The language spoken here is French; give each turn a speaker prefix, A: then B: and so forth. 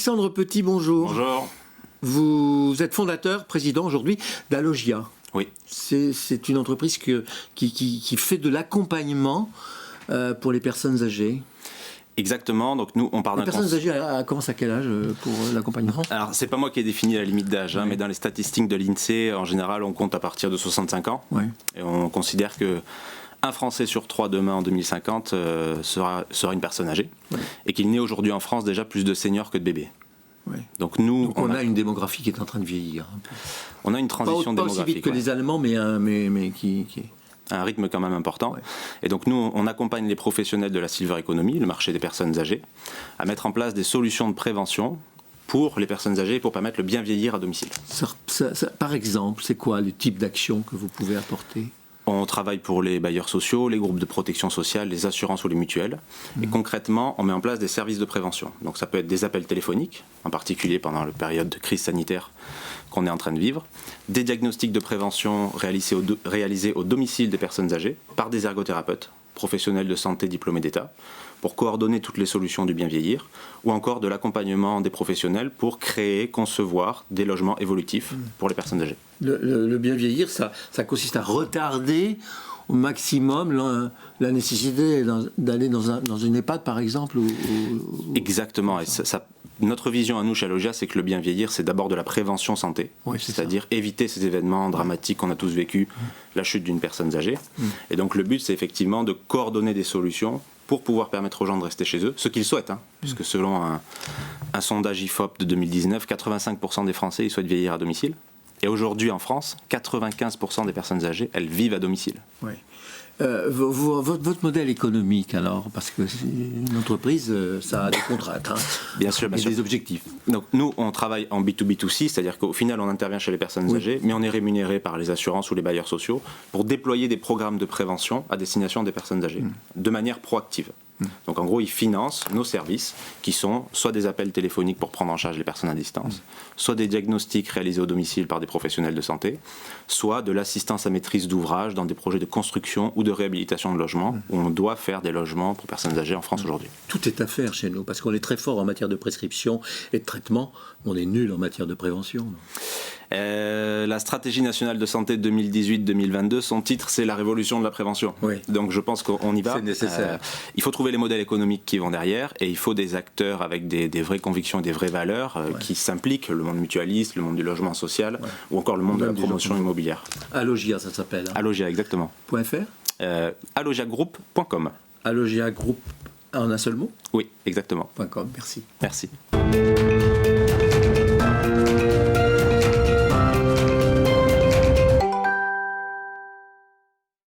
A: Alexandre Petit, bonjour.
B: Bonjour.
A: Vous êtes fondateur, président aujourd'hui d'Alogia.
B: Oui.
A: C'est une entreprise qui fait de l'accompagnement pour les personnes âgées.
B: Exactement, donc nous on part d'un...
A: Les personnes âgées commencent à quel âge pour l'accompagnement ?
B: Alors c'est pas moi qui ai défini la limite d'âge,
A: Oui.
B: mais dans les statistiques de l'INSEE, en général on compte à partir de 65 ans.
A: Oui.
B: Et on considère que un Français sur 3 demain en 2050 sera une personne âgée. Oui. Et qu'il naît aujourd'hui en France déjà plus de seniors que de bébés.
A: Oui.
B: Donc nous,
A: on a une démographie qui est en train de vieillir.
B: On a une transition démographique.
A: Pas aussi vite que les Allemands, mais qui...
B: Un rythme quand même important.
A: Ouais.
B: Et donc nous, on accompagne les professionnels de la silver economy, le marché des personnes âgées, à mettre en place des solutions de prévention pour les personnes âgées pour permettre le bien vieillir à domicile.
A: Par exemple, c'est quoi le type d'action que vous pouvez apporter ?
B: On travaille pour les bailleurs sociaux, les groupes de protection sociale, les assurances ou les mutuelles. Et concrètement, on met en place des services de prévention. Donc ça peut être des appels téléphoniques, en particulier pendant la période de crise sanitaire qu'on est en train de vivre, des diagnostics de prévention réalisés au domicile des personnes âgées par des ergothérapeutes, professionnels de santé diplômés d'État, pour coordonner toutes les solutions du bien vieillir, ou encore de l'accompagnement des professionnels pour créer, concevoir des logements évolutifs pour les personnes âgées.
A: Le bien vieillir, ça consiste à retarder au maximum la nécessité d'aller dans une EHPAD, par exemple
B: Exactement. Et notre vision à nous, chez Alogia, c'est que le bien vieillir, c'est d'abord de la prévention santé, c'est-à-dire éviter ces événements dramatiques qu'on a tous vécu, la chute d'une personne âgée. Et donc le but, c'est effectivement de coordonner des solutions pour pouvoir permettre aux gens de rester chez eux, ce qu'ils souhaitent, puisque selon un sondage IFOP de 2019, 85% des Français ils souhaitent vieillir à domicile. Et aujourd'hui en France, 95% des personnes âgées, elles vivent à domicile.
A: Oui. Votre modèle économique, alors, parce que une entreprise, ça a des contraintes,
B: bien sûr,
A: et des objectifs.
B: Donc nous, on travaille en B2B2C, c'est-à-dire qu'au final, on intervient chez les personnes âgées, mais on est rémunéré par les assurances ou les bailleurs sociaux pour déployer des programmes de prévention à destination des personnes âgées, de manière proactive. Donc en gros, ils financent nos services qui sont soit des appels téléphoniques pour prendre en charge les personnes à distance, soit des diagnostics réalisés au domicile par des professionnels de santé, soit de l'assistance à maîtrise d'ouvrage dans des projets de construction ou de réhabilitation de logements où on doit faire des logements pour personnes âgées en France aujourd'hui.
A: Tout est à faire chez nous parce qu'on est très fort en matière de prescription et de traitement, on est nul en matière de prévention.
B: La stratégie nationale de santé 2018-2022, son titre c'est la révolution de la prévention.
A: Oui.
B: Donc je pense qu'on y va.
A: C'est nécessaire.
B: Il faut trouver les modèles économiques qui vont derrière et il faut des acteurs avec des vraies convictions et des vraies valeurs qui s'impliquent, le monde mutualiste, le monde du logement social ou encore le monde de la promotion immobilière.
A: Alogia, ça s'appelle.
B: Alogia, exactement.
A: .fr
B: alogiagroup.com.
A: Alogia Group en un seul mot ?
B: Oui, exactement.
A: .com, merci.
B: Merci.